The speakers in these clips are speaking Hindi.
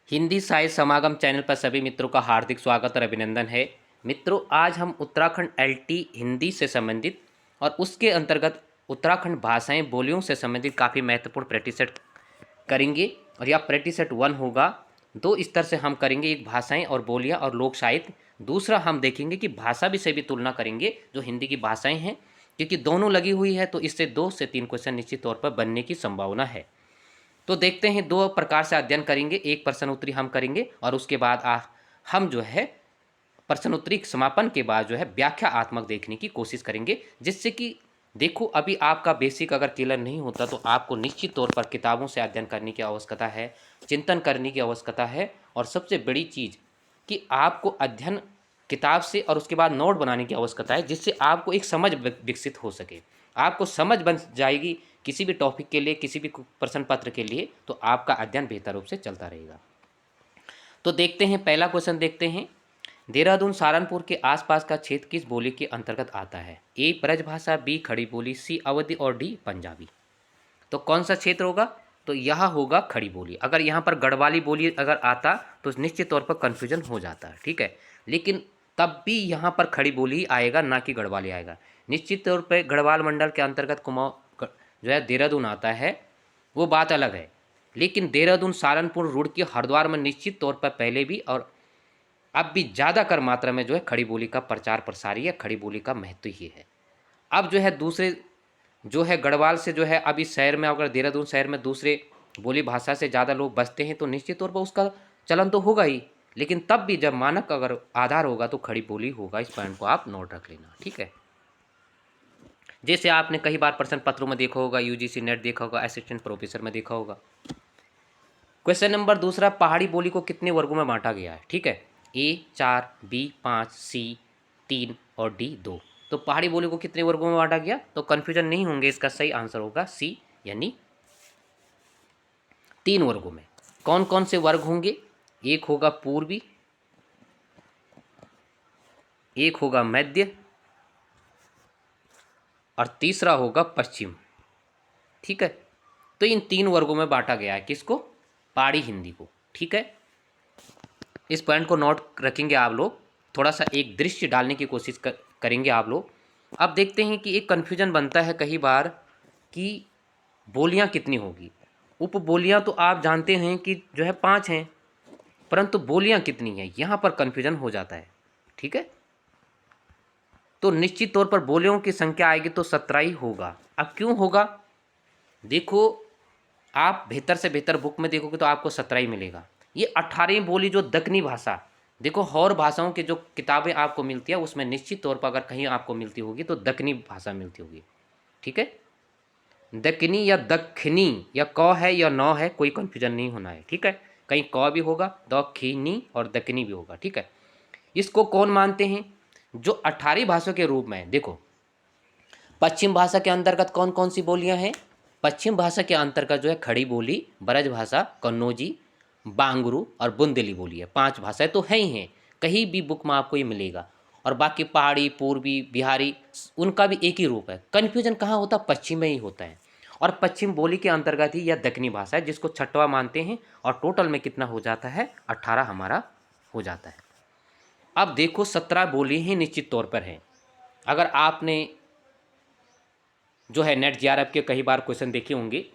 हिंदी साहित्य समागम चैनल पर सभी मित्रों का हार्दिक स्वागत और अभिनंदन है। मित्रों, आज हम उत्तराखंड एलटी हिंदी से संबंधित और उसके अंतर्गत उत्तराखंड भाषाएं बोलियों से संबंधित काफ़ी महत्वपूर्ण प्रैक्टिस सेट करेंगे। और यह प्रैक्टिस सेट 1 होगा। दो स्तर से हम करेंगे, एक भाषाएं और बोलियां और लोक साहित्य। दूसरा हम देखेंगे कि भाषा विषय भी तुलना करेंगे जो हिंदी की भाषाएं हैं, क्योंकि दोनों लगी हुई है तो इससे 2 से 3 क्वेश्चन निश्चित तौर पर बनने की संभावना है। तो देखते हैं, दो प्रकार से अध्ययन करेंगे। एक प्रश्न उत्तरी हम करेंगे और उसके बाद हम जो है प्रश्न उत्तरी समापन के बाद जो है व्याख्यात्मक देखने की कोशिश करेंगे, जिससे कि देखो, अभी आपका बेसिक अगर क्लियर नहीं होता तो आपको निश्चित तौर पर किताबों से अध्ययन करने की आवश्यकता है, चिंतन करने की आवश्यकता है। और सबसे बड़ी चीज़ कि आपको अध्ययन किताब से और उसके बाद नोट बनाने की आवश्यकता है, जिससे आपको एक समझ विकसित हो सके। आपको समझ बन जाएगी किसी भी टॉपिक के लिए, किसी भी प्रश्न पत्र के लिए, तो आपका अध्ययन बेहतर रूप से चलता रहेगा। तो देखते हैं, पहला क्वेश्चन देखते हैं। देहरादून सहारनपुर के आसपास का क्षेत्र किस बोली के अंतर्गत आता है? ए ब्रजभाषा, बी खड़ी बोली, सी अवधी और डी पंजाबी। तो कौन सा क्षेत्र होगा? तो यह होगा खड़ी बोली। अगर यहाँ पर गढ़वाली बोली अगर आता तो निश्चित तौर पर कन्फ्यूजन हो जाता है, ठीक है। लेकिन तब भी यहाँ पर खड़ी बोली आएगा, ना कि गढ़वाली आएगा। निश्चित तौर पर गढ़वाल मंडल के अंतर्गत कुमाऊं जो है देहरादून आता है, वो बात अलग है। लेकिन देहरादून, सहारनपुर, रुड़की, हरिद्वार में निश्चित तौर पर पहले भी और अब भी ज़्यादातर मात्रा में जो है खड़ी बोली का प्रचार प्रसार है, खड़ी बोली का महत्व ही है। अब जो है दूसरे जो है गढ़वाल से जो है, अब इस शहर में अगर देहरादून शहर में दूसरे बोली भाषा से ज़्यादा लोग बसते हैं तो निश्चित तौर पर उसका चलन तो होगा ही। लेकिन तब भी जब मानक अगर आधार होगा तो खड़ी बोली होगा। इस पॉइंट को आप नोट रख लेना, ठीक है। जैसे आपने कई बार प्रश्न पत्रों में देखा होगा, यूजीसी नेट देखा होगा, असिस्टेंट प्रोफेसर में देखा होगा। क्वेश्चन नंबर दूसरा, पहाड़ी बोली को कितने वर्गों में बांटा गया है? ठीक है, ए 4, बी 5, सी 3 और डी 2। तो पहाड़ी बोली को कितने वर्गों में बांटा गया? तो कंफ्यूजन नहीं होंगे, इसका सही आंसर होगा सी, यानी 3 वर्गों में। कौन कौन से वर्ग होंगे? एक होगा पूर्वी, एक होगा मध्य और तीसरा होगा पश्चिम, ठीक है। तो इन 3 वर्गों में बांटा गया है किसको? पहाड़ी हिंदी को, ठीक है। इस पॉइंट को नोट रखेंगे आप लोग। थोड़ा सा एक दृश्य डालने की कोशिश करेंगे आप लोग। अब देखते हैं कि एक कन्फ्यूजन बनता है कई बार कि बोलियां कितनी होगी। उपबोलियां तो आप जानते हैं कि जो है 5 हैं, परंतु बोलियां कितनी हैं, यहाँ पर कन्फ्यूजन हो जाता है, ठीक है। तो निश्चित तौर पर बोलियों की संख्या आएगी तो 17 ही होगा। अब क्यों होगा? देखो, आप बेहतर से बेहतर बुक में देखोगे तो आपको 17 ही मिलेगा। ये 18वीं बोली जो दक्कनी भाषा, देखो और भाषाओं की जो किताबें आपको मिलती है उसमें निश्चित तौर पर अगर कहीं आपको मिलती होगी तो दक्कनी भाषा मिलती होगी, ठीक है। दक्कनी या दक्खनी या क है या नौ है, कोई कन्फ्यूजन नहीं होना है, ठीक है। कहीं क भी होगा, दखनी और दक्कनी भी होगा, ठीक है। इसको कौन मानते हैं? जो 18 भाषाओं के रूप में। देखो, पश्चिम भाषा के अंतर्गत कौन कौन सी बोलियां हैं? पश्चिम भाषा के अंतर्गत जो है खड़ी बोली, ब्रज भाषा, कन्नौजी, बांगरू और बुंदेली बोली है। 5 भाषाएं तो हैं ही हैं, कहीं भी बुक में आपको ये मिलेगा। और बाकी पहाड़ी, पूर्वी, बिहारी, उनका भी एक ही रूप है। कन्फ्यूजन कहाँ होता है? पश्चिम में ही होता है। और पश्चिम बोली के अंतर्गत ही यह दक्कनी भाषा है, जिसको छठवा मानते हैं। और टोटल में कितना हो जाता है? 18 हमारा हो जाता है। अब देखो, 17 बोली ही निश्चित तौर पर हैं। अगर आपने जो है नेट जेआरएफ के कई बार क्वेश्चन देखे होंगे।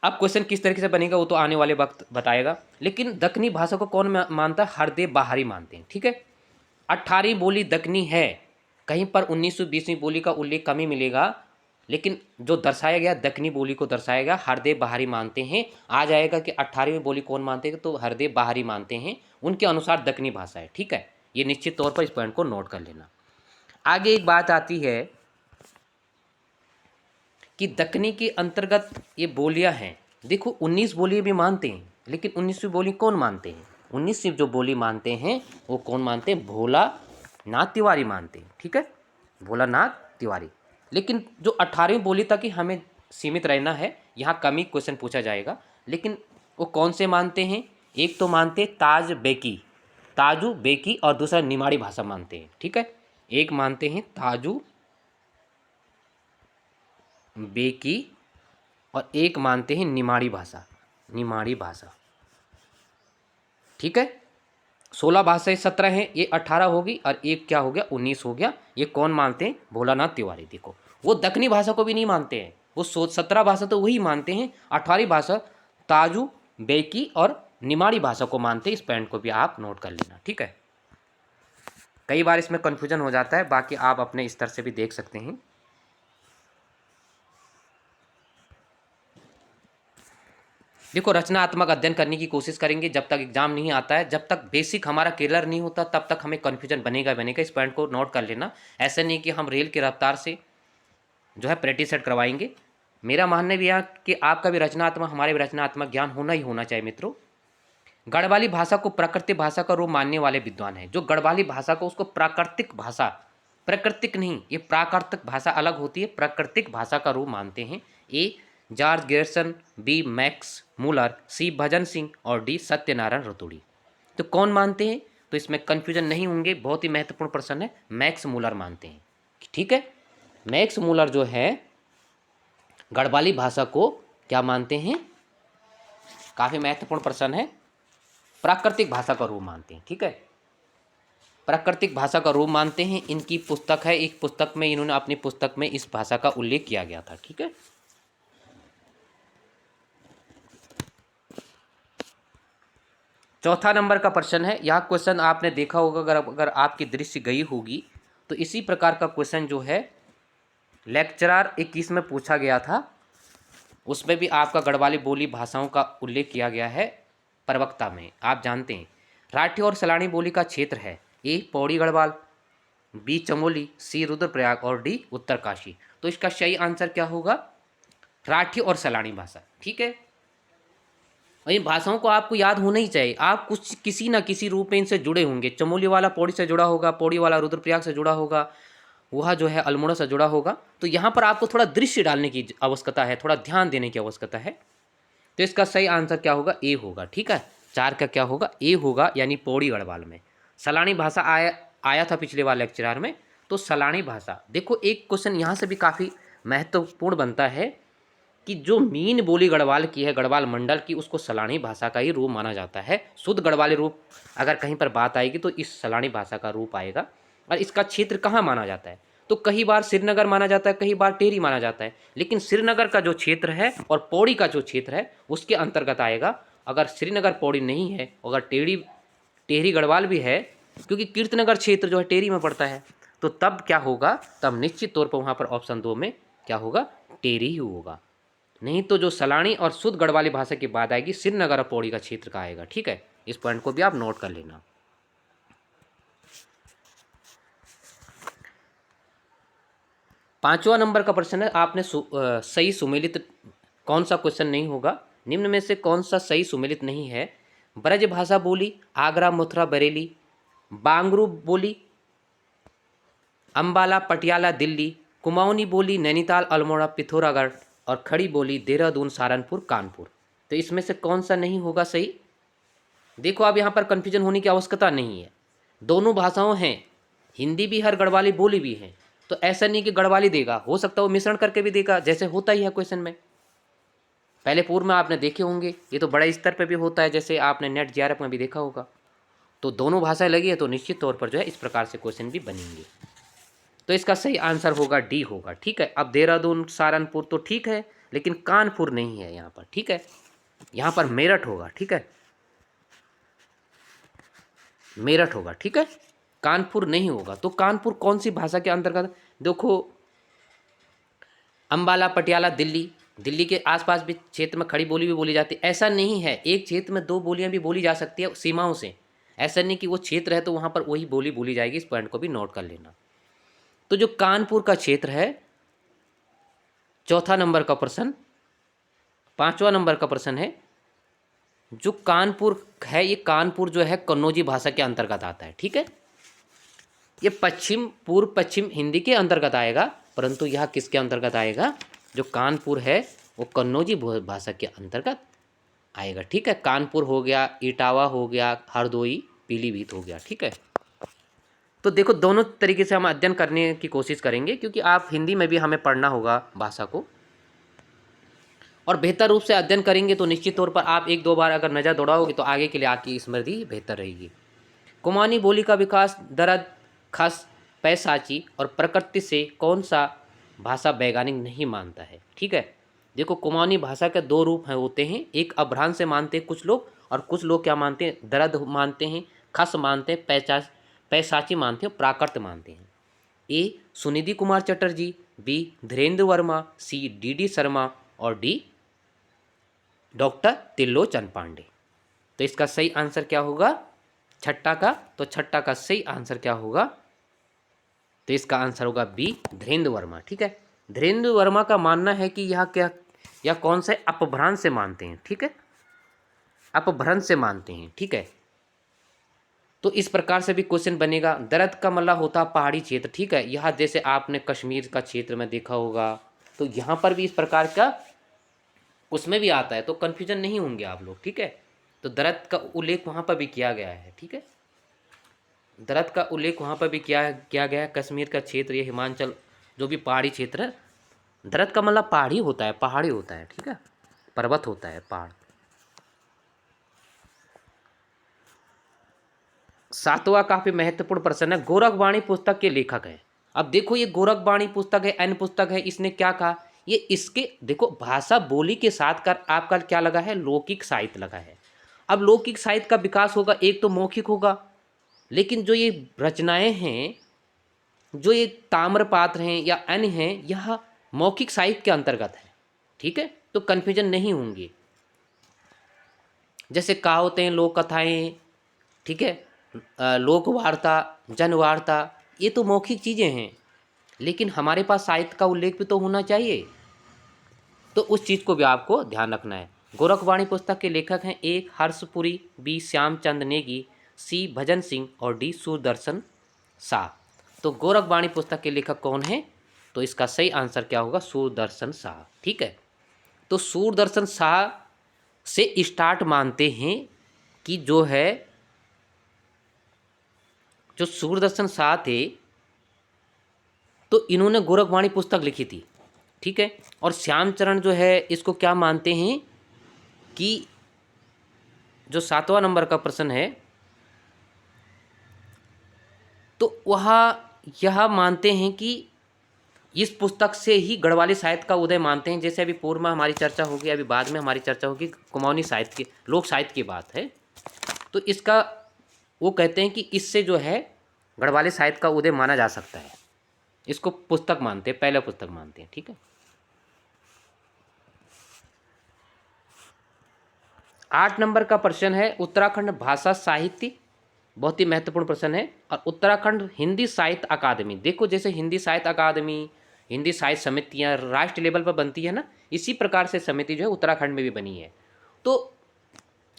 अब क्वेश्चन किस तरीके से बनेगा वो तो आने वाले वक्त बताएगा। लेकिन दक्कनी भाषा को कौन मानता है? हरदेव बाहरी मानते हैं, ठीक है। 18वीं बोली दक्कनी है, कहीं पर 19वीं 20वीं बोली का उल्लेख कम ही मिलेगा। लेकिन जो दर्शाया गया दक्कनी बोली को दर्शाया गया, हरदेव बाहरी मानते हैं। आ जाएगा कि 18वीं बोली कौन मानते हैं, तो हरदेव बाहरी मानते हैं, उनके अनुसार दक्कनी भाषा है, ठीक है। ये निश्चित तौर पर इस पॉइंट को नोट कर लेना। आगे एक बात आती है कि दक्कनी के अंतर्गत ये बोलियां हैं। देखो, 19 बोली भी मानते हैं, लेकिन 19वीं बोली कौन मानते हैं? 19वीं जो बोली मानते हैं वो कौन मानते हैं? भोलानाथ तिवारी मानते हैं, ठीक है, भोलानाथ तिवारी। लेकिन जो 18वीं बोली तक ही हमें सीमित रहना है, यहाँ कम ही क्वेश्चन पूछा जाएगा। लेकिन वो कौन से मानते हैं? एक तो मानते ताज बेकी, ताजू बेकी, और दूसरा निमाड़ी भाषा मानते हैं, ठीक है। एक मानते हैं ताजू बेकी और एक मानते हैं निमाड़ी भाषा। निमाड़ी भाषा। ठीक है, 16 भाषाएं 17 हैं, ये 18 होगी और एक क्या हो गया 19 हो गया। ये कौन मानते हैं? भोलानाथ तिवारी। देखो वो दक्षिणी भाषा को भी नहीं मानते हैं, वो 17 भाषा तो वही मानते हैं, 18 भाषा ताजू, बेकी और निमाड़ी भाषा को मानते हैं। इस पॉइंट को भी आप नोट कर लेना। ठीक है, कई बार इसमें कन्फ्यूजन हो जाता है, बाकी आप अपने स्तर से भी देख सकते हैं। देखो रचनात्मक अध्ययन करने की कोशिश करेंगे जब तक एग्जाम नहीं आता है, जब तक बेसिक हमारा क्लियर नहीं होता तब तक हमें कन्फ्यूजन बनेगा बनेगा। इस पॉइंट को नोट कर लेना। ऐसा नहीं कि हम रेल की रफ्तार से जो है प्रैक्टिस सेट करवाएंगे। मेरा मानना भी है कि आपका भी रचनात्मक, हमारे भी रचनात्मक ज्ञान होना ही होना चाहिए मित्रों। गढ़वाली भाषा को प्राकृतिक भाषा का रूप मानने वाले विद्वान हैं। जो गढ़वाली भाषा को उसको प्राकृतिक भाषा, प्राकृतिक नहीं, ये प्राकृतिक भाषा अलग होती है, प्राकृतिक भाषा का रूप मानते हैं। A George Grierson, B Max Muller, C Bhajan Singh और डी सत्यनारायण रतूड़ी। तो कौन मानते हैं? तो इसमें कन्फ्यूजन नहीं होंगे, बहुत ही महत्वपूर्ण प्रश्न है। मैक्स मूलर मानते हैं। ठीक है, मैक्स मूलर जो है गढ़वाली भाषा को क्या मानते हैं? काफ़ी महत्वपूर्ण प्रश्न है। प्राकृतिक भाषा का रूप मानते हैं। ठीक है, प्राकृतिक भाषा का रूप मानते हैं। इनकी पुस्तक है, एक पुस्तक में इन्होंने अपनी पुस्तक में इस भाषा का उल्लेख किया गया था। ठीक है, चौथा नंबर का प्रश्न है। यह क्वेश्चन आपने देखा होगा, अगर आपकी दृष्टि गई होगी तो इसी प्रकार का क्वेश्चन जो है लेक्चरर 21 में पूछा गया था। उसमें भी आपका गढ़वाली बोली भाषाओं का उल्लेख किया गया है प्रवक्ता में। आप जानते हैं राठी और सलानी बोली का क्षेत्र है। ए पौड़ी गढ़वाल, बी चमोली, सी रुद्रप्रयाग और डी उत्तरकाशी। तो इसका सही आंसर क्या होगा? राठी और सलानी भाषा। ठीक है, और इन भाषाओं को आपको याद होना ही चाहिए। आप कुछ किसी ना किसी रूप में इनसे जुड़े होंगे। चमोली वाला पौड़ी से जुड़ा होगा, पौड़ी वाला रुद्रप्रयाग से जुड़ा होगा, वह जो है अल्मोड़ा से जुड़ा होगा। तो यहाँ पर आपको थोड़ा दृश्य डालने की आवश्यकता है, थोड़ा ध्यान देने की आवश्यकता है। तो इसका सही आंसर क्या होगा? ए होगा। ठीक है, 4 का क्या होगा? ए होगा, यानी पौड़ी गढ़वाल में। सलानी भाषा आया था पिछले बार लेक्चर में। तो सलानी भाषा, देखो एक क्वेश्चन यहाँ से भी काफ़ी महत्वपूर्ण बनता है कि जो मीन बोली गढ़वाल की है, गढ़वाल मंडल की, उसको सलानी भाषा का ही रूप माना जाता है। शुद्ध गढ़वाली रूप अगर कहीं पर बात आएगी तो इस सलानी भाषा का रूप आएगा। और इसका क्षेत्र कहाँ माना जाता है? तो कई बार श्रीनगर माना जाता है, कई बार टेहरी माना जाता है, लेकिन श्रीनगर का जो क्षेत्र है और पौड़ी का जो क्षेत्र है उसके अंतर्गत आएगा। अगर श्रीनगर पौड़ी नहीं है, अगर टेहरी गढ़वाल भी है, क्योंकि कीर्तनगर क्षेत्र जो है टेहरी में पड़ता है, तो तब क्या होगा? तब निश्चित तौर पर वहाँ पर ऑप्शन 2 में क्या होगा? टेहरी ही होगा। नहीं तो जो सलानी और शुद्ध गढ़वाली भाषा की बात आएगी श्रीनगर और पौड़ी का क्षेत्र का आएगा। ठीक है, इस पॉइंट को भी आप नोट कर लेना। पांचवा नंबर का प्रश्न है, आपने सही सुमेलित कौन सा क्वेश्चन नहीं होगा? निम्न में से कौन सा सही सुमेलित नहीं है? ब्रज भाषा बोली आगरा मथुरा बरेली, बांगरू बोली अम्बाला पटियाला दिल्ली, कुमाऊनी बोली नैनीताल अल्मोड़ा पिथौरागढ़ और खड़ी बोली देहरादून सहारनपुर कानपुर। तो इसमें से कौन सा नहीं होगा सही? देखो अब यहाँ पर कन्फ्यूजन होने की आवश्यकता नहीं है, दोनों भाषाओं हैं, हिंदी भी हर गढ़वाली बोली भी है। तो ऐसा नहीं कि गढ़वाली देगा, हो सकता है वो मिश्रण करके भी देगा, जैसे होता ही है क्वेश्चन में। पहले पूर्व में आपने देखे होंगे, ये तो बड़े स्तर पे भी होता है, जैसे आपने नेट जीआरएफ में भी देखा होगा। तो दोनों भाषाएं लगी है तो निश्चित तौर पर जो है इस प्रकार से क्वेश्चन भी बनेंगे। तो इसका सही आंसर होगा डी होगा। ठीक है, अब देहरादून सहारनपुर तो ठीक है, लेकिन कानपुर नहीं है यहाँ पर। ठीक है, यहाँ पर मेरठ होगा। ठीक है, मेरठ होगा। ठीक है, कानपुर नहीं होगा। तो कानपुर कौन सी भाषा के अंतर्गत? देखो अम्बाला पटियाला दिल्ली, दिल्ली के आसपास भी क्षेत्र में खड़ी बोली भी बोली जाती है। ऐसा नहीं है, एक क्षेत्र में 2 बोलियां भी बोली जा सकती है सीमाओं से। ऐसा नहीं कि वो क्षेत्र है तो वहाँ पर वही बोली बोली जाएगी। इस पॉइंट को भी नोट कर लेना। तो जो कानपुर का क्षेत्र है, चौथा नंबर का प्रश्न, 5वां नंबर का प्रश्न है, जो कानपुर है ये कानपुर जो है कन्नौजी भाषा के अंतर्गत आता है। ठीक है, ये पश्चिम पूर्व पश्चिम हिंदी के अंतर्गत आएगा, परंतु यह किसके अंतर्गत आएगा? जो कानपुर है वो कन्नौजी भाषा के अंतर्गत आएगा। ठीक है, कानपुर हो गया, इटावा हो गया, हरदोई, पीलीभीत हो गया। ठीक है, तो देखो दोनों तरीके से हम अध्ययन करने की कोशिश करेंगे, क्योंकि आप हिंदी में भी हमें पढ़ना होगा भाषा को। और बेहतर रूप से अध्ययन करेंगे तो निश्चित तौर पर आप एक दो बार अगर नज़र दौड़ाओगे तो आगे के लिए आपकी स्मृति बेहतर रहेगी। कुमाऊनी बोली का विकास दरद, खस, पैसाची और प्रकृति से कौन सा भाषा वैज्ञानिक नहीं मानता है। ठीक है, देखो कुमाऊनी भाषा के दो रूप हैं होते हैं, एक अभ्रांत से मानते हैं कुछ लोग, और कुछ लोग क्या मानते हैं, दरद मानते हैं, खस मानते हैं, पैसाची मानते हैं, प्राकृत मानते हैं। A Sunidhi Kumar Chatterjee, B Dhirendra Varma, C D Sharma और डी डॉक्टर त्रिलोचन पांडे। तो इसका सही आंसर क्या होगा छठा का? तो छठा का सही आंसर क्या होगा? तो इसका आंसर होगा बी धीरेन्द्र वर्मा। ठीक है, धीरेन्द्र वर्मा का मानना है कि यह कौन से अपभ्रंश से मानते हैं। ठीक है, अपभ्रंश से मानते हैं। ठीक है, तो इस प्रकार से भी क्वेश्चन बनेगा। दरद का मतलब होता है पहाड़ी क्षेत्र। ठीक है, यहाँ जैसे आपने कश्मीर का क्षेत्र में देखा होगा, तो यहाँ पर भी इस प्रकार का उसमें भी आता है, तो कन्फ्यूजन नहीं होंगे आप लोग। ठीक है, तो दरद का उल्लेख वहाँ पर भी किया गया है। ठीक है, दरद का उल्लेख वहाँ पर भी किया गया है। कश्मीर का क्षेत्र, ये हिमाचल जो भी पहाड़ी क्षेत्र है, दरद का मतलब पहाड़ी होता है, पहाड़ी होता है। ठीक है, पर्वत होता है, पहाड़। सातवां काफी महत्वपूर्ण प्रश्न है, गोरखवाणी पुस्तक के लेखक हैं। अब देखो ये गोरखवाणी पुस्तक है, अन्य पुस्तक है, इसने क्या कहा, ये इसके देखो भाषा बोली के साथ कर आपका क्या लगा है, लौकिक साहित्य लगा है। अब लौकिक साहित्य का विकास होगा, एक तो मौखिक होगा, लेकिन जो ये रचनाएं हैं, जो ये ताम्रपात्र हैं या अन्य हैं, यह मौखिक साहित्य के अंतर्गत है। ठीक है, तो कन्फ्यूजन नहीं होंगे। जैसे कहावतें हैं, लोक कथाएं, ठीक है, लोक वार्ता, जनवार्ता, ये तो मौखिक चीज़ें हैं, लेकिन हमारे पास साहित्य का उल्लेख भी तो होना चाहिए, तो उस चीज़ को भी आपको ध्यान रखना है। गोरखवाणी पुस्तक के लेखक हैं ए हर्षपुरी, बी श्यामचंद नेगी, सी भजन सिंह और डी सूरदर्शन शाह। तो गोरखवाणी पुस्तक के लेखक कौन है? तो इसका सही आंसर क्या होगा, सूरदर्शन शाह। ठीक है, तो सूरदर्शन शाह से स्टार्ट मानते हैं कि जो सूरदर्शन शाह थे, तो इन्होंने गोरखवाणी पुस्तक लिखी थी। ठीक है, और श्यामचरण जो है इसको क्या मानते हैं कि जो 7वां नंबर का प्रश्न है, तो वह यह मानते हैं कि इस पुस्तक से ही गढ़वाली साहित्य का उदय मानते हैं। जैसे अभी पूर्व में हमारी चर्चा होगी, अभी बाद में हमारी चर्चा होगी कुमाऊनी साहित्य की, लोक साहित्य की बात है, तो इसका वो कहते हैं कि इससे जो है गढ़वाली साहित्य का उदय माना जा सकता है। इसको पुस्तक मानते हैं, पहला पुस्तक मानते हैं। ठीक है, 8 नंबर का प्रश्न है, उत्तराखंड भाषा साहित्य, बहुत ही महत्वपूर्ण प्रश्न है। और उत्तराखंड हिंदी साहित्य अकादमी, देखो जैसे हिंदी साहित्य अकादमी, हिंदी साहित्य समितियाँ राष्ट्र लेवल पर बनती है ना, इसी प्रकार से समिति जो है उत्तराखंड में भी बनी है। तो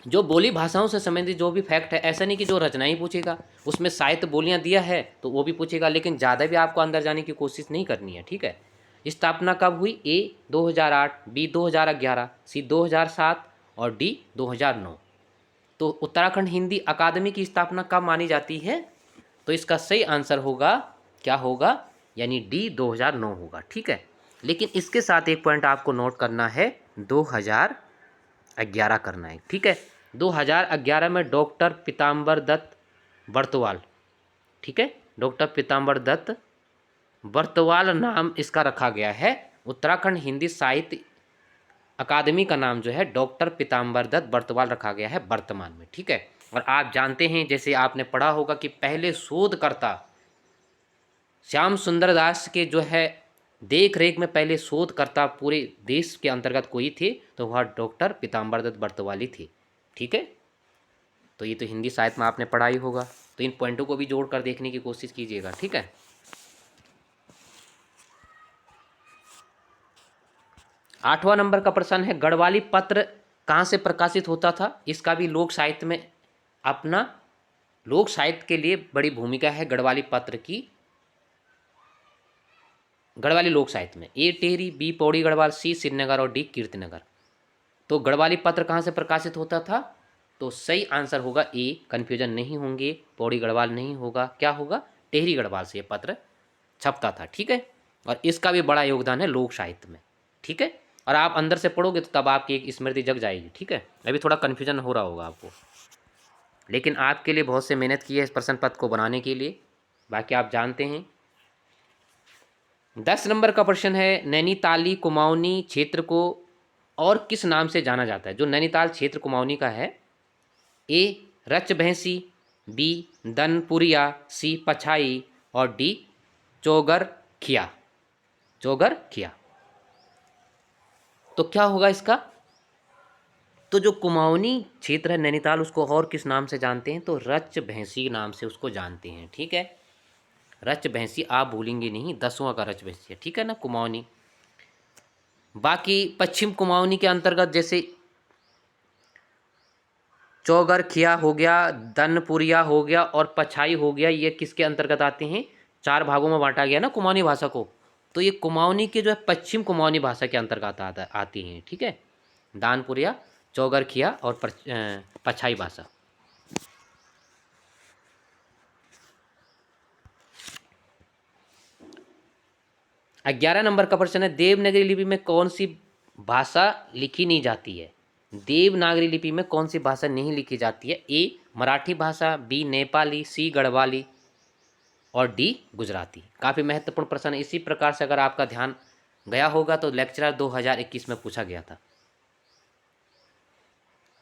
जो बोली भाषाओं से संबंधित जो भी फैक्ट है, ऐसा नहीं कि जो रचना ही पूछेगा, उसमें साहित्य बोलियाँ दिया है तो वो भी पूछेगा, लेकिन ज़्यादा भी आपको अंदर जाने की कोशिश नहीं करनी है। ठीक है, स्थापना कब हुई? ए 2008, बी 2011, सी 2007 और डी 2009। तो उत्तराखंड हिंदी अकादमी की स्थापना कब मानी जाती है? तो इसका सही आंसर होगा, क्या होगा, यानी डी 2009 होगा। ठीक है, लेकिन इसके साथ एक पॉइंट आपको नोट करना है, 2011 करना है। ठीक है, 2011 में डॉक्टर पीताम्बर दत्त बर्तवाल, ठीक है, डॉक्टर पीताम्बर दत्त बर्तवाल नाम इसका रखा गया है। उत्तराखंड हिंदी साहित्य अकादमी का नाम जो है डॉक्टर पीताम्बर दत्त बर्तवाल रखा गया है वर्तमान में। ठीक है, और आप जानते हैं, जैसे आपने पढ़ा होगा कि पहले शोधकर्ता श्याम सुंदर दास के जो है देख रेख में पहले शोधकर्ता पूरे देश के अंतर्गत कोई थे, तो वह डॉक्टर पीताम्बर दत्त बर्तवाली थे। ठीक है, तो ये तो हिंदी साहित्य में आपने पढ़ा ही होगा, तो इन पॉइंटों को भी जोड़कर देखने की कोशिश कीजिएगा। ठीक है, 8वां नंबर का प्रश्न है, गढ़वाली पत्र कहाँ से प्रकाशित होता था? इसका भी लोक साहित्य में अपना, लोक साहित्य के लिए बड़ी भूमिका है गढ़वाली पत्र की, गढ़वाली लोक साहित्य में। ए टेहरी, बी पौड़ी गढ़वाल, सी श्रीनगर और डी कीर्तिनगर। तो गढ़वाली पत्र कहाँ से प्रकाशित होता था? तो सही आंसर होगा ए, कन्फ्यूजन नहीं होंगे, पौड़ी गढ़वाल नहीं होगा, क्या होगा, टेहरी गढ़वाल से ये पत्र छपता था। ठीक है, और इसका भी बड़ा योगदान है लोक साहित्य में। ठीक है, और आप अंदर से पढ़ोगे तो तब आपकी एक स्मृति जग जाएगी। ठीक है, अभी थोड़ा कन्फ्यूजन हो रहा होगा आपको, लेकिन आपके लिए बहुत से मेहनत की है इस प्रश्न पत्र को बनाने के लिए, बाकी आप जानते हैं। 10 नंबर का प्रश्न है, नैनीताली कुमाऊनी क्षेत्र को और किस नाम से जाना जाता है? जो नैनीताल क्षेत्र कुमाऊनी का है, ए रच भैंसी, बी दनपुरिया, सी पछाई और डी चौगर खिया। चौगर खिया, तो क्या होगा इसका? तो जो कुमाऊनी क्षेत्र है नैनीताल, उसको और किस नाम से जानते हैं? तो रच भैंसी नाम से उसको जानते हैं। ठीक है, रच भैंसी आप भूलेंगे नहीं, 10वां का रच भैंसी है। ठीक है ना, कुमाऊनी। बाकी पश्चिम कुमाऊनी के अंतर्गत जैसे चौगर खिया हो गया, दनपुरिया हो गया और पछाई हो गया, ये किसके अंतर्गत आते हैं? 4 भागों में बांटा गया ना कुमाऊनी भाषा को, तो ये कुमाऊनी के जो है पश्चिम कुमाऊनी भाषा के अंतर्गत आती हैं। ठीक है, दानपुरिया, चौगर खिया और पछाई भाषा। ग्यारह नंबर का प्रश्न है, देवनागरी लिपि में कौन सी भाषा लिखी नहीं जाती है? देवनागरी लिपि में कौन सी भाषा नहीं लिखी जाती है? ए मराठी भाषा, बी नेपाली, सी गढ़वाली और डी गुजराती। काफ़ी महत्वपूर्ण प्रश्न है। इसी प्रकार से अगर आपका ध्यान गया होगा तो लेक्चरर 2021 में पूछा गया था।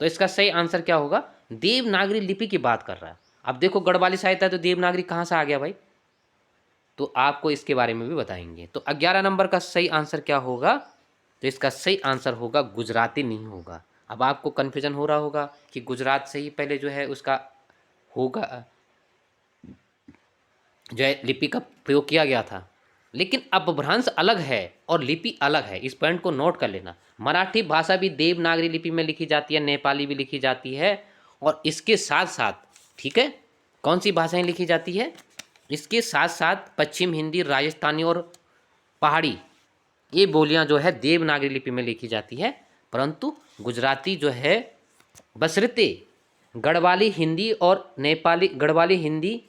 तो इसका सही आंसर क्या होगा? देवनागरी लिपि की बात कर रहा है। अब देखो गढ़वाली साहित्य है तो देवनागरी कहाँ से आ गया भाई? तो आपको इसके बारे में भी बताएंगे। तो 11 नंबर का सही आंसर क्या होगा? तो इसका सही आंसर होगा गुजराती नहीं होगा। अब आपको कन्फ्यूजन हो रहा होगा कि गुजरात से ही पहले जो है उसका होगा, जो है लिपि का प्रयोग किया गया था, लेकिन अपभ्रंश अलग है और लिपि अलग है। इस पॉइंट को नोट कर लेना। मराठी भाषा भी देवनागरी लिपि में लिखी जाती है, नेपाली भी लिखी जाती है, और इसके साथ साथ, ठीक है, कौन सी भाषाएं लिखी जाती है? इसके साथ साथ पश्चिम हिंदी, राजस्थानी और पहाड़ी, ये बोलियां जो है देवनागरी लिपि में लिखी जाती है, परंतु गुजराती जो है बशर्ते गढ़वाली हिंदी और नेपाली, गढ़वाली हिंदी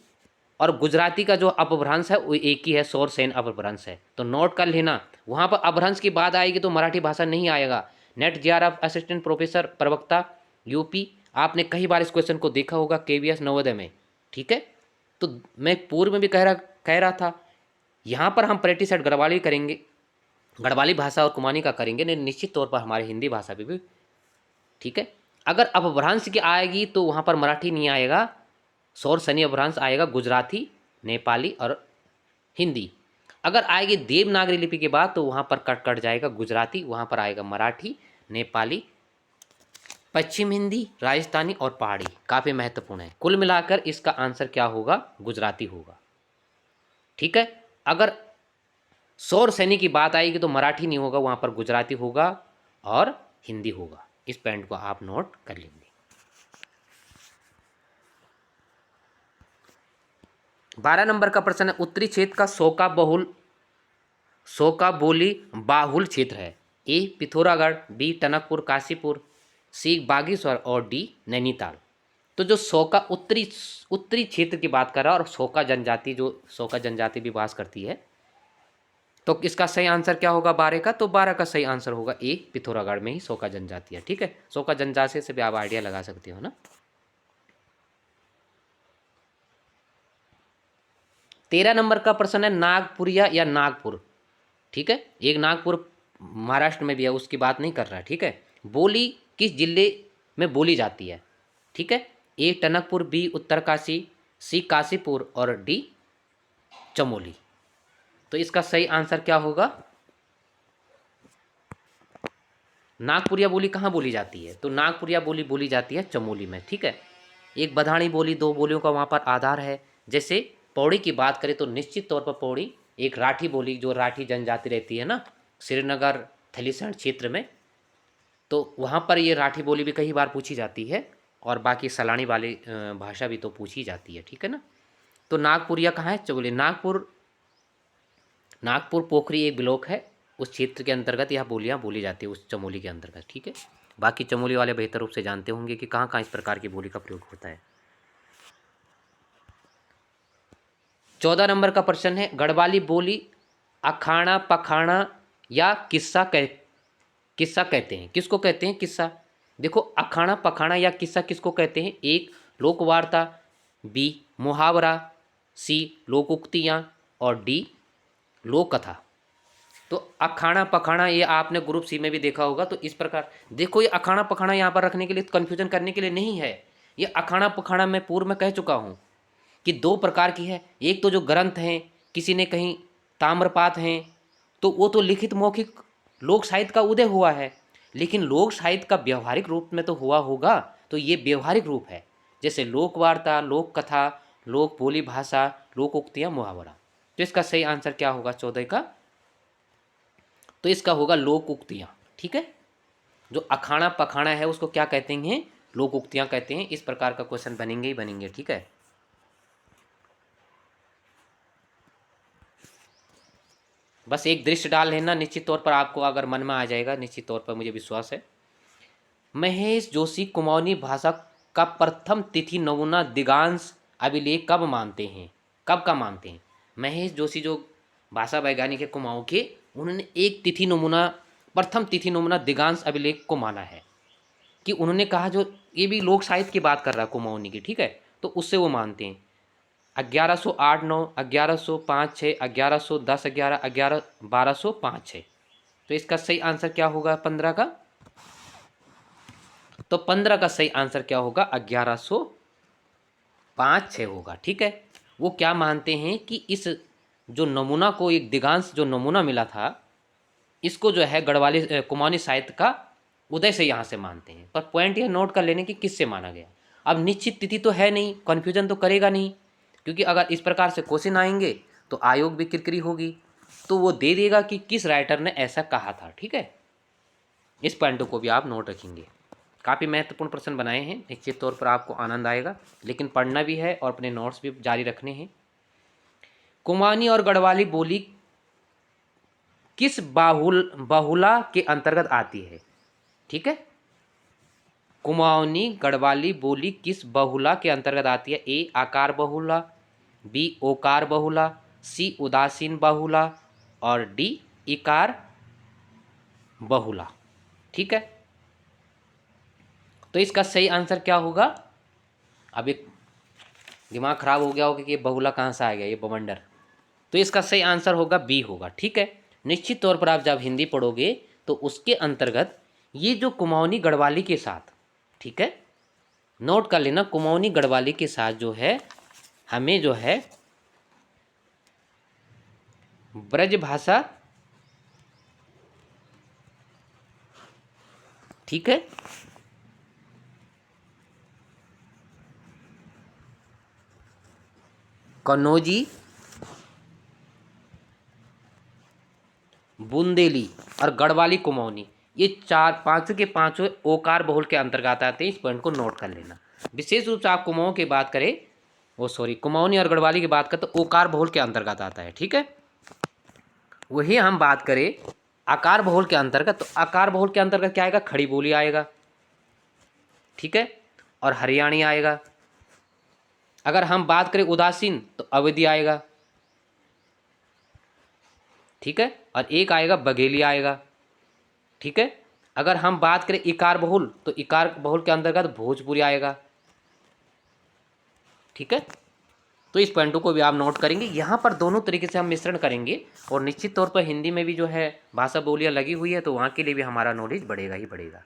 और गुजराती का जो अपभ्रंश है वो एक ही है, सौर सेन अपभ्रंश है। तो नोट कर लेना, वहाँ पर अपभ्रंश की बात आएगी तो मराठी भाषा नहीं आएगा। नेट जेआरएफ असिस्टेंट प्रोफेसर प्रवक्ता यूपी, आपने कई बार इस क्वेश्चन को देखा होगा केवीएस नवोदय में। ठीक है, तो मैं पूर्व में भी कह रहा था, यहाँ पर हम प्रैक्टिस सेट गढ़वाली करेंगे, गढ़वाली भाषा और कुमाऊनी का करेंगे, नहीं निश्चित तौर पर हमारी हिंदी भाषा भी। ठीक है, अगर अपभ्रंश की आएगी तो वहाँ पर मराठी नहीं आएगा, सौर शनि अपभ्रंश आएगा गुजराती, नेपाली और हिंदी। अगर आएगी देवनागरी लिपि के बाद तो वहाँ पर कट जाएगा गुजराती, वहाँ पर आएगा मराठी, नेपाली, पश्चिम हिंदी, राजस्थानी और पहाड़ी। काफ़ी महत्वपूर्ण है। कुल मिलाकर इसका आंसर क्या होगा? गुजराती होगा। ठीक है, अगर सौर सैनिक की बात आएगी तो मराठी नहीं होगा, वहाँ पर गुजराती होगा और हिंदी होगा। इस पॉइंट को आप नोट कर लेंगे। 12 नंबर का प्रश्न है, उत्तरी क्षेत्र का शोका बोली बाहुल क्षेत्र है। ए पिथौरागढ़, बी टनकपुर काशीपुर, सी बागेश्वर और डी नैनीताल। तो जो शोका उत्तरी क्षेत्र की बात कर रहा है और शोका जनजाति, जो शोका जनजाति भी वास करती है, तो इसका सही आंसर क्या होगा 12 का? तो 12 का सही आंसर होगा ए पिथौरागढ़ में ही शोका जनजाति है। ठीक है, शोका जनजाति से भी आप आइडिया लगा सकते हो ना। 13 नंबर का प्रश्न है, नागपुरिया या नागपुर। ठीक है, एक नागपुर महाराष्ट्र में भी है, उसकी बात नहीं कर रहा है। ठीक है, बोली किस जिले में बोली जाती है? ठीक है, ए टनकपुर, बी उत्तरकाशी, सी काशीपुर और डी चमोली। तो इसका सही आंसर क्या होगा? नागपुरिया बोली कहाँ बोली जाती है? तो नागपुरिया बोली बोली जाती है चमोली में। ठीक है, एक बधानी बोली, दो बोलियों का वहाँ पर आधार है। जैसे पौड़ी की बात करें तो निश्चित तौर पर पौड़ी एक राठी बोली, जो राठी जनजाति रहती है ना श्रीनगर थलीसैंण क्षेत्र में, तो वहाँ पर ये राठी बोली भी कई बार पूछी जाती है, और बाकी सलानी वाली भाषा भी तो पूछी जाती है। ठीक है ना, तो नागपुरिया कहाँ है? चमोली। नागपुर पोखरी एक ब्लॉक है, उस क्षेत्र के अंतर्गत यह बोलियाँ बोली जाती है, उस चमोली के अंतर्गत। ठीक है, बाकी चमोली वाले बेहतर रूप से जानते होंगे कि कहाँ कहाँ इस प्रकार की बोली का प्रयोग होता है। 14 नंबर का प्रश्न है, गढ़वाली बोली अखाड़ा पखाड़ा या किस्सा किस्सा कहते हैं। किसको कहते हैं? किस्सा। देखो, अखाड़ा पखाड़ा या किस्सा किसको कहते हैं? एक, लोक वार्ता, बी, मुहावरा, सी, लोक उक्तियाँ और डी, लोक कथा। तो अखाड़ा पखाड़ा ये आपने ग्रुप सी में भी देखा होगा। तो इस प्रकार देखो, ये अखाड़ा पखाड़ा यहाँ पर रखने के लिए, कन्फ्यूजन करने के लिए नहीं है। ये अखाड़ा पखाड़ा मैं पूर्व में कह चुका हूँ कि दो प्रकार की है। एक तो जो ग्रंथ हैं, किसी ने कहीं ताम्रपात हैं, तो वो तो लिखित मौखिक लोक साहित्य का उदय हुआ है, लेकिन लोक साहित्य का व्यवहारिक रूप में तो हुआ होगा। तो ये व्यवहारिक रूप है, जैसे लोक वार्ता, लोक कथा, लोक बोली भाषा, लोक उक्तियाँ, मुहावरा। तो इसका सही आंसर क्या होगा 14 का? तो इसका होगा लोक उक्तियाँ। ठीक है, जो अखाड़ा पखाड़ा है उसको क्या कहते हैं? लोक उक्तियाँ कहते हैं। इस प्रकार का क्वेश्चन बनेंगे ही बनेंगे। ठीक है, बस एक दृश्य डाल लेना, निश्चित तौर पर आपको अगर मन में आ जाएगा, निश्चित तौर पर मुझे विश्वास है। महेश जोशी कुमाऊनी भाषा का प्रथम तिथि नमूना दिगांश अभिलेख कब मानते हैं? कब का मानते हैं? महेश जोशी जो भाषा वैज्ञानिक है कुमाऊं के, उन्होंने एक तिथि नमूना, प्रथम तिथि नमूना दिगांश अभिलेख को माना है। कि उन्होंने कहा, जो ये भी लोक साहित्य की बात कर रहा है कुमाऊनी की, ठीक है, तो उससे वो मानते हैं 1108-9, 1105-6, 1110-11, 1205-6। तो इसका सही आंसर क्या होगा 15 का? तो 15 का सही आंसर क्या होगा? 1105-6 होगा। ठीक है, वो क्या मानते हैं कि इस जो नमूना को, एक दिगांश जो नमूना मिला था, इसको जो है गढ़वाली कुमाऊनी साहित्य का उदय से यहाँ से मानते हैं। पर पॉइंट ये नोट कर लेने की किससे माना गया। अब निश्चित तिथि तो है नहीं, कन्फ्यूजन तो करेगा नहीं, क्योंकि अगर इस प्रकार से क्वेश्चन आएंगे तो आयोग भी किरकिरी होगी, तो वो दे देगा कि किस राइटर ने ऐसा कहा था। ठीक है, इस पॉइंट को भी आप नोट रखेंगे। काफ़ी महत्वपूर्ण प्रश्न बनाए हैं, निश्चित तौर पर आपको आनंद आएगा, लेकिन पढ़ना भी है और अपने नोट्स भी जारी रखने हैं। कुमाऊनी और गढ़वाली बोली किस बहुला के अंतर्गत आती है? ठीक है, कुमाऊनी गढ़वाली बोली किस बहुला के अंतर्गत आती है? ए, आकार बहुला, बी, ओकार बहुला, सी, उदासीन बहुला और डी, इकार बहुला। ठीक है, तो इसका सही आंसर क्या होगा? अब एक दिमाग खराब हो गया होगा कि ये बहुला कहाँ से आ गया, ये बवंडर। तो इसका सही आंसर होगा बी होगा। ठीक है, निश्चित तौर पर आप जब हिंदी पढ़ोगे तो उसके अंतर्गत ये जो कुमाऊनी गढ़वाली के साथ, ठीक है, नोट कर लेना, कुमाऊनी गढ़वाली के साथ जो है हमें जो है ब्रज भाषा, ठीक है, कन्नौजी, बुंदेली और गढ़वाली कुमाऊनी, ये चार पांचों के पांचों ओकार बहुल के अंतर्गत आते हैं। इस पॉइंट को नोट कर लेना। विशेष रूप से आप कुमाऊं की बात करें, वो सॉरी कुमाऊनी और गढ़वाली की बात करें तो ओकार बहुल के अंतर्गत आता है। ठीक है, वही हम बात करें आकार बहुल के अंतर्गत, तो आकार बहुल के अंतर्गत क्या आएगा? खड़ी बोली आएगा। ठीक है, और हरियाणी आएगा। अगर हम बात करें उदासीन तो अवधि आएगा। ठीक है, और एक आएगा बघेली आएगा। ठीक है, अगर हम बात करें इकार बहुल तो इकार बहुल के अंतर्गत भोजपुरी आएगा। ठीक है, तो इस पॉइंटों को भी आप नोट करेंगे। यहाँ पर दोनों तरीके से हम मिश्रण करेंगे और निश्चित तौर पर हिंदी में भी जो है भाषा बोलियाँ लगी हुई है, तो वहाँ के लिए भी हमारा नॉलेज बढ़ेगा ही बढ़ेगा।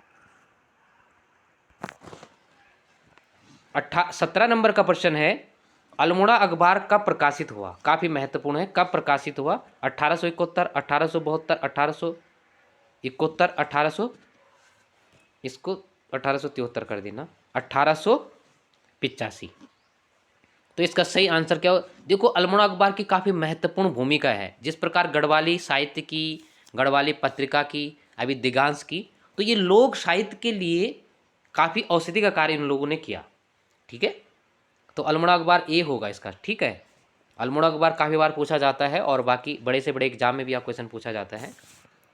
17 नंबर का प्रश्न है, अल्मोड़ा अखबार कब प्रकाशित हुआ? काफ़ी महत्वपूर्ण है, कब प्रकाशित हुआ? 1871, 1872, 1871, 1800, इसको 1873 कर देना, 1885। तो इसका सही आंसर क्या हो? देखो, अल्मोड़ा अखबार की काफ़ी महत्वपूर्ण भूमिका है। जिस प्रकार गढ़वाली साहित्य की, गढ़वाली पत्रिका की, अभी दिगांश की, तो ये लोक साहित्य के लिए काफ़ी औषधि का कार्य इन लोगों ने किया। ठीक है, तो अल्मोड़ा अखबार ए होगा इसका। ठीक है, अल्मोड़ा अखबार काफ़ी बार पूछा जाता है और बाकी बड़े से बड़े एग्जाम में भी आप क्वेश्चन पूछा जाता है,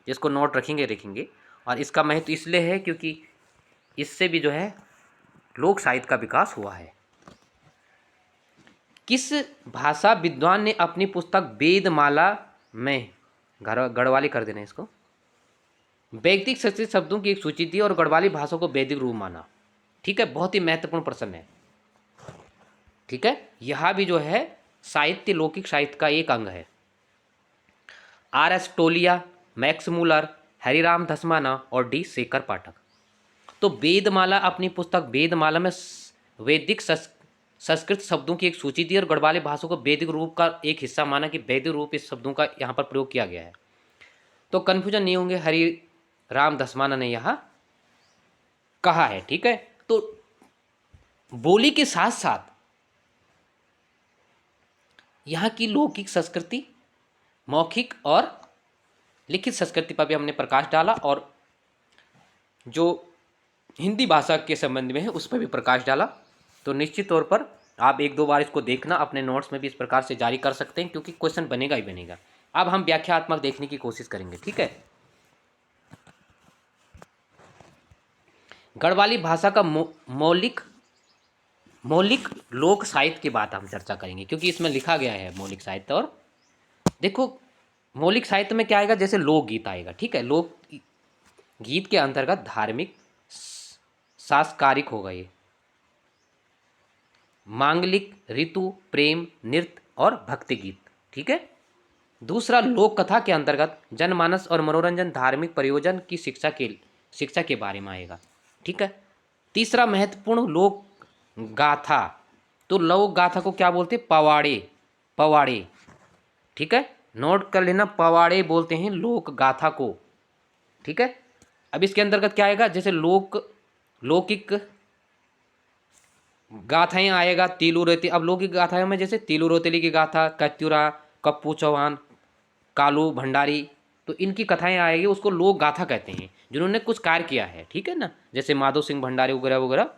जिसको नोट रखेंगे। और इसका महत्व इसलिए है क्योंकि इससे भी जो है लोक साहित्य का विकास हुआ है। किस भाषा विद्वान ने अपनी पुस्तक वेदमाला में, गढ़वाली कर देना इसको, वैदिक संस्कृत शब्दों की एक सूची दी और गढ़वाली भाषा को वैदिक रूप माना। ठीक है, बहुत ही महत्वपूर्ण प्रश्न है। ठीक है, यह भी जो है साहित्य, लौकिक साहित्य का एक अंग है। R.S. टोलिया, मैक्स मूलर, हरिराम धस्माना और डी शेखर पाठक। तो वेदमाला, अपनी पुस्तक वेदमाला में वैदिक संस्कृत शब्दों की एक सूची दी और गढ़वाली भाषा को वैदिक रूप का एक हिस्सा माना कि वैदिक रूप इस शब्दों का यहाँ पर प्रयोग किया गया है। तो कंफ्यूजन नहीं होंगे, हरि राम धस्माना ने यहाँ कहा है। ठीक है, तो बोली के साथ साथ यहाँ की लौकिक संस्कृति, मौखिक और लिखित संस्कृति पर भी हमने प्रकाश डाला और जो हिंदी भाषा के संबंध में है उस पर भी प्रकाश डाला। तो निश्चित तौर पर आप एक दो बार इसको देखना, अपने नोट्स में भी इस प्रकार से जारी कर सकते हैं क्योंकि क्वेश्चन बनेगा ही बनेगा। अब हम व्याख्यात्मक देखने की कोशिश करेंगे। ठीक है, गढ़वाली भाषा का मौलिक लोक साहित्य की बात हम चर्चा करेंगे क्योंकि इसमें लिखा गया है मौलिक साहित्य। और देखो मौलिक साहित्य में क्या आएगा, जैसे लोकगीत आएगा। ठीक है, लोक गीत के अंतर्गत धार्मिक, सांस्कारिक होगा ये, मांगलिक, ऋतु, प्रेम, नृत्य और भक्ति गीत। ठीक है, दूसरा लोक कथा के अंतर्गत जनमानस और मनोरंजन, धार्मिक प्रयोजन की शिक्षा के बारे में आएगा। ठीक है, तीसरा महत्वपूर्ण लोक गाथा। तो लोक गाथा को क्या बोलते हैं, पवाड़े। ठीक है, नोट कर लेना, पवाड़े बोलते हैं लोक गाथा को। ठीक है, अब इसके अंतर्गत क्या आएगा, जैसे लौकिक गाथाएं आएगा, तीलू रेती। अब लौकिक गाथाओं में जैसे तीलू रोतेली की गाथा, कत्यूरा, कप्पू चौहान, कालू भंडारी, तो इनकी कथाएं आएगी, उसको लोक गाथा कहते हैं जिन्होंने कुछ कार्य किया है। ठीक है ना, जैसे माधो सिंह भंडारी वगैरह वगैरह।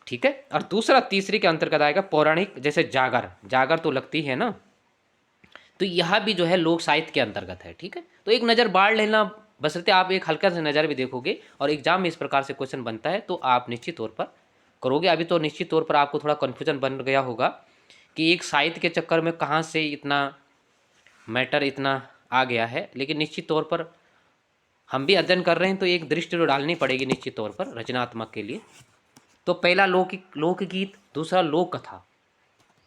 ठीक है, और दूसरा तीसरी के अंतर्गत आएगा पौराणिक, जैसे जागर तो लगती है ना, तो यह भी जो है लोक साहित्य के अंतर्गत है। ठीक है, तो एक नज़र बाढ़ लेना, बशर्ते आप एक हल्का सा नज़र भी देखोगे और एग्जाम में इस प्रकार से क्वेश्चन बनता है तो आप निश्चित तौर पर करोगे। अभी तो निश्चित तौर पर आपको थोड़ा कन्फ्यूजन बन गया होगा कि एक साहित्य के चक्कर में कहाँ से इतना मैटर इतना आ गया है, लेकिन निश्चित तौर पर हम भी अध्ययन कर रहे हैं तो एक दृष्टि तो डालनी पड़ेगी निश्चित तौर पर रचनात्मक के लिए। तो पहला लोकगीत, दूसरा लोक कथा,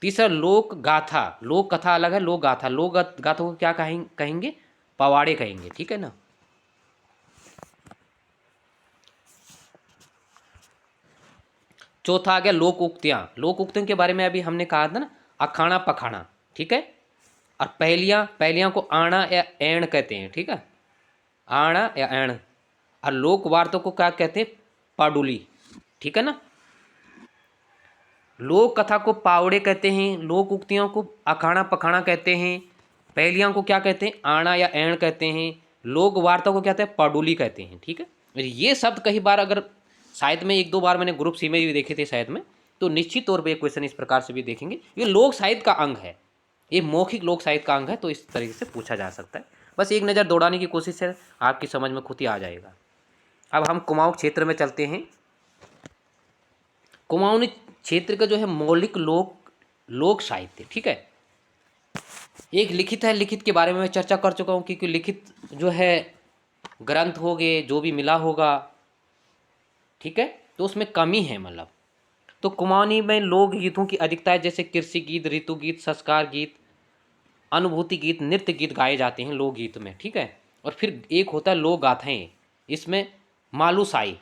तीसरा लोक गाथा। लोक कथा अलग है, लोक गाथा। लोक गाथा को क्या कहेंगे, पवाड़े कहेंगे। ठीक है ना, चौथा आ गया लोक उक्तियाँ। लोक उक्तियों के बारे में अभी हमने कहा था ना, अखाड़ा पखाड़ा। ठीक है, और पहलियाँ को आना या ऐण कहते हैं। ठीक है, आना या ऐण। और लोक वार्ता को क्या कहते हैं, पाडुली। ठीक है ना, लोक कथा को पावड़े कहते हैं, लोक उक्तियों को अखाड़ा पखाड़ा कहते हैं, पहलियाँ को क्या कहते हैं, आना या ऐण कहते हैं, लोक वार्ता को क्या कहते हैं, पाडुली कहते हैं। ठीक है, ये शब्द कई बार अगर शायद में एक दो बार मैंने ग्रुप सी में भी देखे थे शायद में, तो निश्चित तौर पर ये क्वेश्चन इस प्रकार से भी देखेंगे। ये लोक साहित्य का अंग है, ये मौखिक लोक साहित्य का अंग है, तो इस तरीके से पूछा जा सकता है। बस एक नज़र दौड़ाने की कोशिश है, आपकी समझ में खुद ही आ जाएगा। अब हम कुमाऊं क्षेत्र में चलते हैं। कुमाऊनी क्षेत्र का जो है मौलिक लोक साहित्य। ठीक है, एक लिखित है, लिखित के बारे में मैं चर्चा कर चुका हूँ क्योंकि लिखित जो है ग्रंथ हो गए, जो भी मिला होगा। ठीक है, तो उसमें कमी है मतलब। तो कुमाऊनी में लोक गीतों की अधिकता है, जैसे कृषि गीत, ऋतु गीत, संस्कार गीत, अनुभूति गीत, नृत्य गीत गाए जाते हैं लोकगीत में। ठीक है, और फिर एक होता है लोक गाथाएँ, इसमें मालूसाई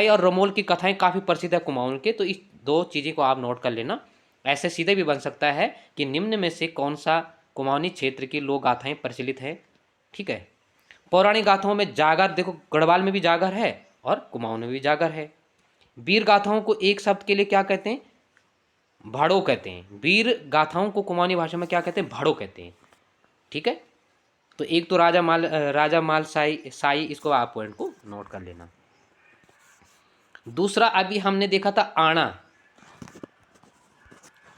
और रमोल की कथाएं काफ़ी प्रसिद्ध है कुमाऊं के। तो इस दो चीज़ें को आप नोट कर लेना। ऐसे सीधे भी बन सकता है कि निम्न में से कौन सा कुमाऊनी क्षेत्र की लोक गाथाएं प्रचलित हैं। ठीक है, पौराणिक गाथाओं में जागर, देखो गढ़वाल में भी जागर है और कुमाऊं में भी जागर है। वीर गाथाओं को एक शब्द के लिए क्या कहते हैं, भाड़ो कहते हैं। वीर गाथाओं को कुमाऊनी भाषा में क्या कहते हैं, भाड़ो कहते हैं। ठीक है, तो एक तो राजा माल साई, इसको आप पॉइंट को नोट कर लेना। दूसरा अभी हमने देखा था आना।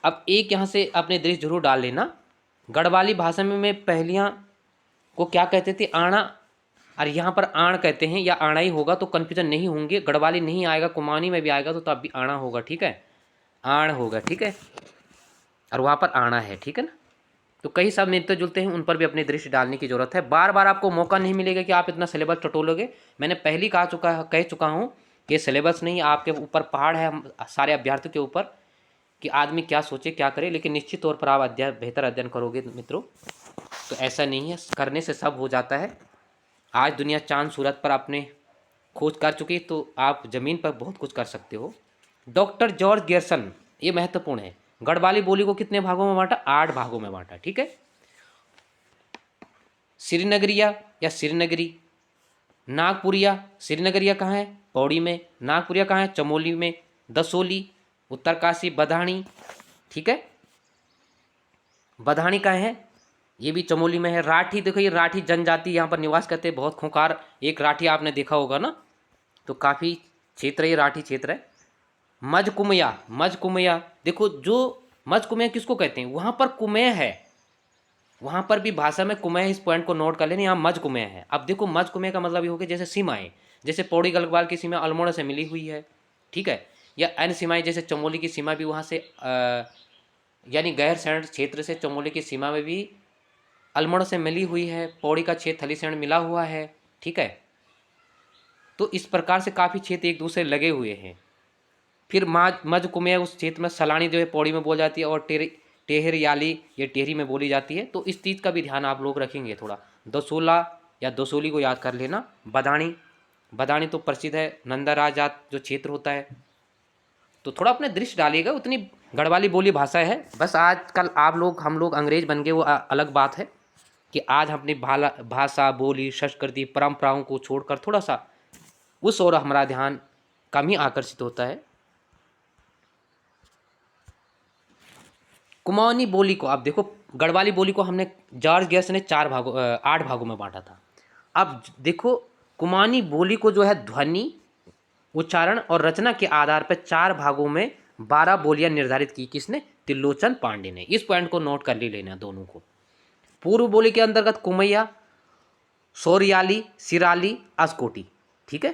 अब एक यहाँ से अपने दृष्टि जरूर डाल लेना, गढ़वाली भाषा में पहलियाँ को क्या कहते थे, आना, और यहाँ पर आण कहते हैं या आना ही होगा, तो कन्फ्यूजन नहीं होंगे। गढ़वाली नहीं आएगा, कुमाऊनी में भी आएगा तो तब भी आना होगा। ठीक है, आण होगा। ठीक है, और वहाँ पर आना है। ठीक है ना, तो कई सब मिलते जुलते हैं, उन पर भी अपनी दृष्टि डालने की ज़रूरत है। बार बार आपको मौका नहीं मिलेगा कि आप इतना सिलेबस टटोलोगे। मैंने पहले कह चुका हूँ कि सिलेबस नहीं, आपके ऊपर पहाड़ है, हम सारे अभ्यर्थियों के ऊपर, कि आदमी क्या सोचे क्या करे। लेकिन निश्चित तौर पर आप बेहतर अध्ययन करोगे मित्रों, तो ऐसा नहीं है, करने से सब हो जाता है। आज दुनिया चांद सूरज पर अपने खोज कर चुकी, तो आप ज़मीन पर बहुत कुछ कर सकते हो। डॉक्टर जॉर्ज गेरसन, ये महत्वपूर्ण है, गढ़वाली बोली को कितने भागों में बांटा? 8 भागों में बांटा। ठीक है। श्रीनगरिया या श्रीनगरी, नागपुरिया, श्रीनगरिया कहाँ है? पौड़ी में। नागपुरिया कहाँ है? चमोली में। दसोली, उत्तरकाशी, बधानी। ठीक है, बधानी कहाँ है? ये भी चमोली में है। राठी, देखो ये राठी जनजाति यहाँ पर निवास करते हैं, बहुत खूंखार एक राठी आपने देखा होगा ना, तो काफ़ी क्षेत्र ये राठी क्षेत्र है। मजकुमया, मजकुमया, देखो जो मजकुमया किसको कहते हैं? वहाँ पर कुमेय है, वहाँ पर भी भाषा में कुमेय, इस पॉइंट को नोट कर लेना, यहाँ मजकुमेय है। अब देखो मजकुमेय का मतलब ये हो गया जैसे सीमाएँ, जैसे पौड़ी गढ़वाल की सीमा अल्मोड़ा से मिली हुई है। ठीक है, या अन्य सीमाएँ, जैसे चमोली की सीमा भी वहाँ से यानी गैरसैंण क्षेत्र से चमोली की सीमा में भी अल्मोड़ा से मिली हुई है। पौड़ी का क्षेत्र थलीसैंण मिला हुआ है। ठीक है, तो इस प्रकार से काफ़ी क्षेत्र एक दूसरे लगे हुए हैं। फिर मजकुमेय उस क्षेत्र में सलानी जो है पौड़ी में बोली जाती है, और टेहर याली ये टेहरी में बोली जाती है। तो इस चीज़ का भी ध्यान आप लोग रखेंगे थोड़ा। दसोला या दसोली को याद कर लेना। बदाणी, बदाणी तो प्रसिद्ध है, नंदा जात जो क्षेत्र होता है। तो थोड़ा अपने दृष्टि डालिएगा, उतनी गढ़वाली बोली भाषा है। बस आजकल हम लोग अंग्रेज बन गए, वो अलग बात है कि आज हम अपनी भाषा, बोली, संस्कृति, परंपराओं को छोड़कर थोड़ा सा उस ओर हमारा ध्यान कम ही आकर्षित होता है। कुमाऊनी बोली को, अब देखो गढ़वाली बोली को हमने जॉर्ज गेर्स ने 8 भागों में बांटा था। अब देखो कुमाऊनी बोली को जो है ध्वनि, उच्चारण और रचना के आधार पर 4 भागों में 12 बोलियां निर्धारित की। किसने? त्रिलोचन पांडे ने। इस पॉइंट को नोट कर लेना दोनों को। पूर्व बोली के अंतर्गत कुमैया, सोरयाली, सिराली, अस्कोटी। ठीक है,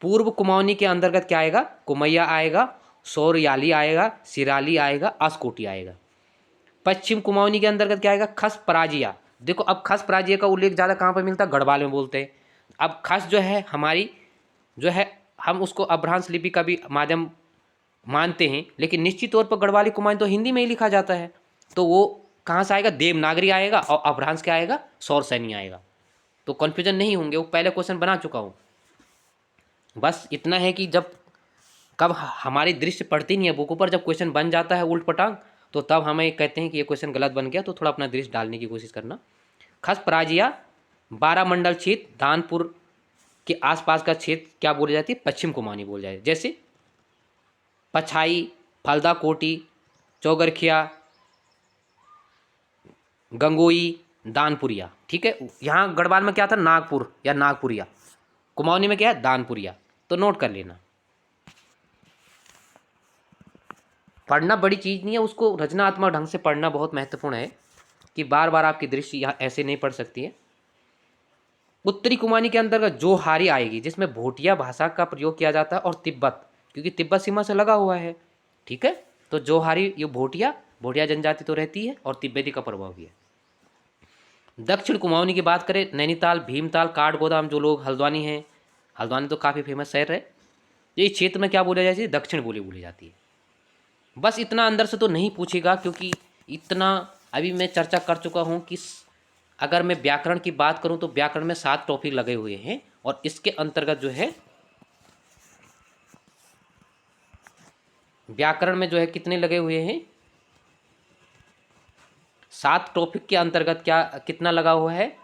पूर्व कुमाऊनी के अंतर्गत क्या आएगा? कुमैया आएगा, सोरयाली आएगा, सिराली आएगा, अस्कोटी आएगा। पश्चिम कुमाऊनी के अंतर्गत क्या आएगा? खस पराजिया। देखो अब खस पराजिया का उल्लेख ज़्यादा कहाँ पर मिलता है? गढ़वाल में बोलते हैं। अब खस जो है हमारी जो है, हम उसको अभ्रांश लिपि का भी माध्यम मानते हैं, लेकिन निश्चित तौर पर गढ़वाली कुमाऊनी तो हिंदी में ही लिखा जाता है। तो वो कहाँ से आएगा? देवनागरी आएगा, और अभ्रांश क्या आएगा? सौरसैनी आएगा। तो कन्फ्यूजन नहीं होंगे, वो पहले क्वेश्चन बना चुका हूँ। बस इतना है कि कब हमारी दृष्टि पड़ती नहीं है बुकों पर, जब क्वेश्चन बन जाता है उल्ट पटांग, तो तब हमें कहते हैं कि ये क्वेश्चन गलत बन गया। तो थोड़ा अपना दृष्टि डालने की कोशिश करना। खस पराजिया 12 मंडल क्षेत्र, दानपुर के आसपास का क्षेत्र क्या बोली जाती है? पश्चिम कुमाऊनी बोल जाए, जैसे पछाई, फलदा कोटी, चौगरखिया, गंगोई, दानपुरिया। ठीक है, यहाँ गढ़वाल में क्या था? नागपुर या नागपुरिया। कुमाऊनी में क्या है? दानपुरिया। तो नोट कर लेना। पढ़ना बड़ी चीज़ नहीं है, उसको रचनात्मक ढंग से पढ़ना बहुत महत्वपूर्ण है, कि बार बार आपकी दृष्टि यहाँ ऐसे नहीं पढ़ सकती है। उत्तरी कुमाऊनी के अंतर्गत जोहारी आएगी, जिसमें भोटिया भाषा का प्रयोग किया जाता है, और तिब्बत, क्योंकि तिब्बत सीमा से लगा हुआ है। ठीक है, तो जोहारी, ये भोटिया जनजाति तो रहती है, और तिब्बती का प्रभाव भी है। दक्षिण कुमाऊनी की बात करें, नैनीताल, भीमताल, काठगोदाम, जो लोग हल्द्वानी हैं, हल्द्वानी तो काफ़ी फेमस शहर है, ये क्षेत्र में क्या बोला जाती है? दक्षिण बोली बोली जाती है। बस इतना अंदर से तो नहीं पूछेगा, क्योंकि इतना अभी मैं चर्चा कर चुका हूँ कि अगर मैं व्याकरण की बात करूँ तो व्याकरण में 7 टॉपिक लगे हुए हैं, और इसके अंतर्गत जो है व्याकरण में जो है कितने लगे हुए हैं? 7 टॉपिक के अंतर्गत कितना लगा हुआ है?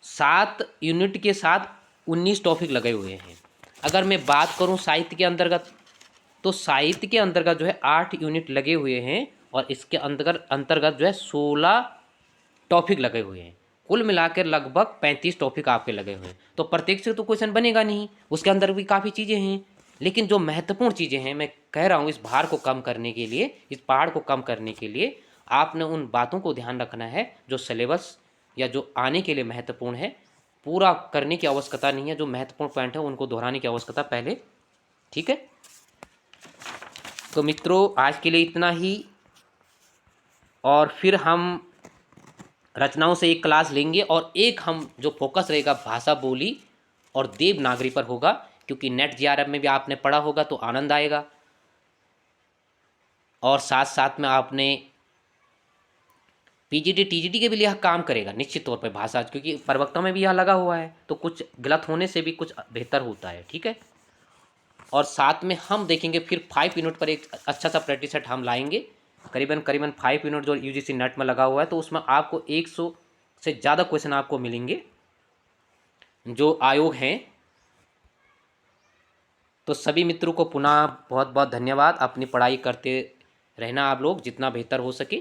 7 यूनिट के साथ 19 टॉपिक लगे हुए हैं। अगर मैं बात करूं साहित्य के अंतर्गत, तो साहित्य के अंतर्गत जो है 8 यूनिट लगे हुए हैं, और इसके अंतर्गत जो है 16 टॉपिक लगे हुए हैं। कुल मिलाकर लगभग 35 टॉपिक आपके लगे हुए हैं। तो प्रत्येक से तो क्वेश्चन बनेगा नहीं, उसके अंदर भी काफ़ी चीज़ें हैं, लेकिन जो महत्वपूर्ण चीज़ें हैं, मैं कह रहा हूँ इस भार को कम करने के लिए, इस पहाड़ को कम करने के लिए आपने उन बातों को ध्यान रखना है जो सिलेबस या जो आने के लिए महत्वपूर्ण है। पूरा करने की आवश्यकता नहीं है, जो महत्वपूर्ण पॉइंट है उनको दोहराने की आवश्यकता पहले। ठीक है, तो मित्रों आज के लिए इतना ही। और फिर हम रचनाओं से एक क्लास लेंगे और एक हम जो फोकस रहेगा भाषा बोली और देवनागरी पर होगा, क्योंकि नेट जीआरएफ में भी आपने पढ़ा होगा तो आनंद आएगा। और साथ साथ में आपने पीजीटी टीजीटी के भी लिए यह काम करेगा निश्चित तौर पे भाषा, क्योंकि प्रवक्ता में भी यह लगा हुआ है, तो कुछ गलत होने से भी कुछ बेहतर होता है, ठीक है। और साथ में हम देखेंगे फिर 5 यूनिट पर एक अच्छा सा प्रैक्टिस सेट हम लाएंगे, करीबन करीबन 5 यूनिट जो यूजीसी नेट में लगा हुआ है, तो उसमें आपको 100 से ज़्यादा क्वेश्चन आपको मिलेंगे जो आयोग हैं। तो सभी मित्रों को पुनः बहुत बहुत धन्यवाद। अपनी पढ़ाई करते रहना आप लोग जितना बेहतर हो सके।